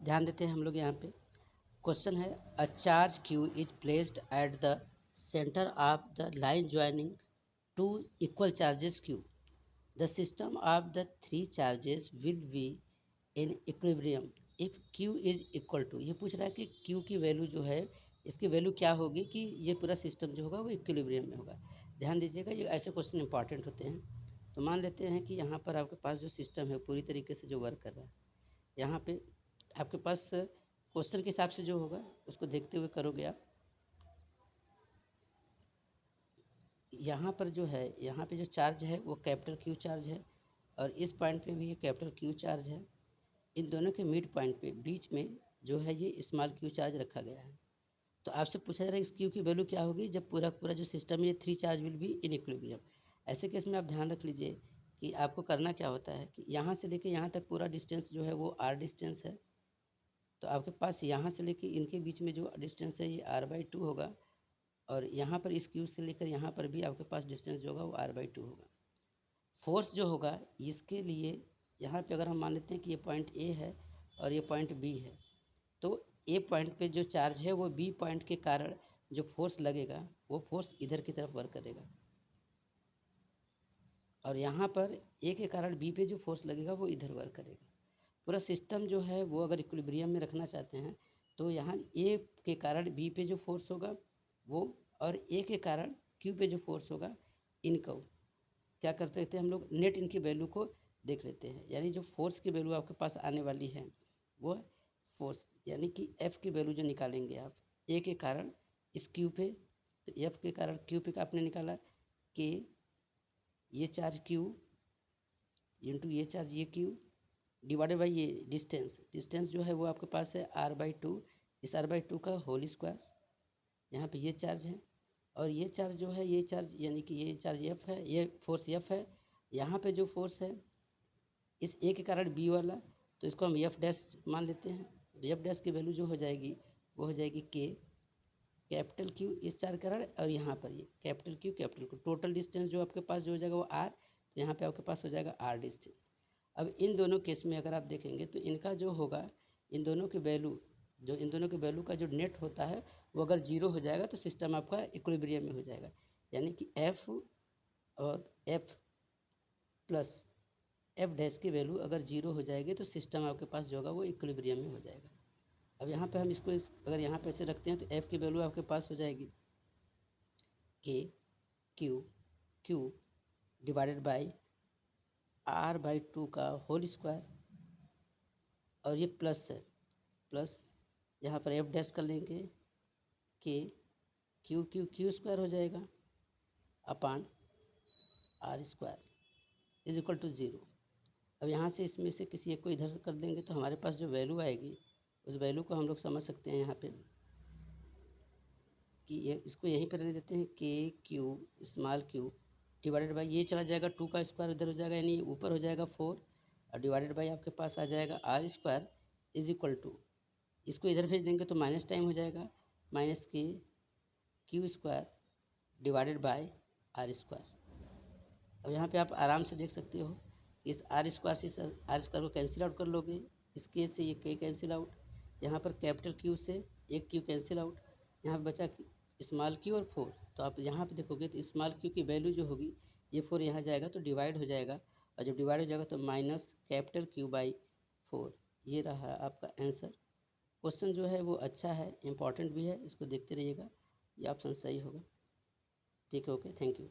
ध्यान देते हैं हम लोग यहाँ पे। क्वेश्चन है a charge Q is placed at the center of the line joining two equal charges Q. The system of the three charges will be in equilibrium if Q is equal to. ये पूछ रहा है कि Q की value जो है, इसकी value क्या होगी कि ये पूरा सिस्टम जो होगा वो इक्विलिब्रियम में होगा। ध्यान दीजिएगा, ये ऐसे क्वेश्चन इंपॉर्टेंट होते हैं। तो मान लेते हैं कि यहाँ पर आपके पास जो सिस्टम है पूरी तरीके से जो वर्क कर रहा है, यहाँ पे आपके पास क्वेश्चन के हिसाब से जो होगा उसको देखते हुए करोगे आप। यहाँ पर जो है, यहाँ पे जो चार्ज है वो कैपिटल क्यू चार्ज है और इस पॉइंट पे भी ये कैपिटल क्यू चार्ज है। इन दोनों के मिड पॉइंट पे बीच में जो है ये स्मॉल क्यू चार्ज रखा गया है। तो आपसे पूछा जा रहा है इस क्यू की वैल्यू क्या होगी जब पूरा पूरा जो सिस्टम है ये three charge will be in equilibrium. ऐसे केस में आप ध्यान रख लीजिए कि आपको करना क्या होता है कि यहाँ से लेके यहाँ तक पूरा डिस्टेंस जो है वो आर डिस्टेंस है। तो आपके पास यहाँ से लेके इनके बीच में जो डिस्टेंस है ये r/2 होगा और यहाँ पर इस क्यू से लेकर यहाँ पर भी आपके पास डिस्टेंस जो होगा वो r/2 होगा। फोर्स जो होगा इसके लिए यहाँ पे अगर हम मान लेते हैं कि ये पॉइंट ए है और ये पॉइंट बी है, तो ए पॉइंट पे जो चार्ज है वो बी पॉइंट के कारण जो फोर्स लगेगा वो फोर्स इधर की तरफ वर्क करेगा और यहाँ पर ए के कारण बी पे जो फोर्स लगेगा वो इधर वर्क करेगा। पूरा सिस्टम जो है वो अगर इक्विलिब्रियम में रखना चाहते हैं तो यहाँ ए के कारण बी पे जो फोर्स होगा वो और ए के कारण क्यू पे जो फोर्स होगा, इनको क्या करते रहते हैं हम लोग, नेट इनकी वैल्यू को देख लेते हैं। यानी जो फोर्स की वैल्यू आपके पास आने वाली है वो फोर्स यानी कि एफ़ की वैल्यू जो निकालेंगे आप ए के कारण इस क्यू पे, तो एफ़ के कारण क्यू पे का आपने निकाला कि ये चार्ज क्यू इंटू ये चार्ज ये क्यू डिवाइडेड बाई ये डिस्टेंस जो है वो आपके पास है r/2। इस r/2 का होल स्क्वायर, यहाँ पे ये चार्ज है और ये चार्ज जो है ये चार्ज यानी कि ये चार्ज एफ है, ये फोर्स एफ है। यहाँ पे जो फोर्स है इस ए के कारण बी वाला, तो इसको हम एफ डैश मान लेते हैं। एफ डैश की वैल्यू जो हो जाएगी वो हो जाएगी के कैपिटल क्यू इस चार्ज के कारण और यहाँ पर ये कैपिटल क्यू टोटल डिस्टेंस जो आपके पास जो हो जाएगा वो आर, तो यहाँ पे आपके पास हो जाएगा आर डिस्टेंस। अब इन दोनों केस में अगर आप देखेंगे तो इनका जो होगा, इन दोनों की वैल्यू जो इन दोनों की वैल्यू का जो नेट होता है वो अगर जीरो हो जाएगा तो सिस्टम आपका इक्विलिब्रियम में हो जाएगा। यानी कि एफ और एफ प्लस एफ डैश की वैल्यू अगर जीरो हो जाएगी तो सिस्टम आपके पास जो होगा वो इक्विलिब्रियम में हो जाएगा। अब यहाँ पे हम इसको अगर यहाँ पे ऐसे रखते हैं तो एफ की वैल्यू आपके पास हो जाएगी के क्यू डिवाइडेड बाई r/2 का होल स्क्वायर और ये प्लस है, प्लस यहाँ पर एफ डैश कर लेंगे के क्यू स्क्वायर हो जाएगा upon R square is equal to zero. अब यहाँ से इसमें से किसी एक को इधर कर देंगे तो हमारे पास जो वैल्यू आएगी उस वैल्यू को हम लोग समझ सकते हैं यहाँ पे कि ये इसको यहीं पर रहने देते हैं के Q small Q divided by ये चला जाएगा 2 का स्क्वायर उधर हो जाएगा यानी ऊपर हो जाएगा 4 और डिवाइडेड बाई आपके पास आ जाएगा R square is equal to, इसको इधर भेज देंगे तो माइनस टाइम हो जाएगा minus K Q square divided by R square. अब यहाँ पे आप आराम से देख सकते हो इस आर स्क्वायर से इस आर स्क्वायर को कैंसिल आउट कर लोगे, इस के से ये के कैंसिल आउट, यहाँ पर कैपिटल क्यू से एक क्यू कैंसिल आउट, यहाँ पे बचा स्मॉल क्यू और 4। तो आप यहाँ पे देखोगे तो स्मॉल क्यू की वैल्यू जो होगी ये 4 यहाँ जाएगा तो डिवाइड हो जाएगा और जब डिवाइड हो जाएगा तो माइनस कैपिटल क्यू बाई 4। ये रहा आपका आंसर। क्वेश्चन जो है वो अच्छा है, इंपॉर्टेंट भी है, इसको देखते रहिएगा, ये ऑप्शन सही होगा। ठीक है, ओके, थैंक यू।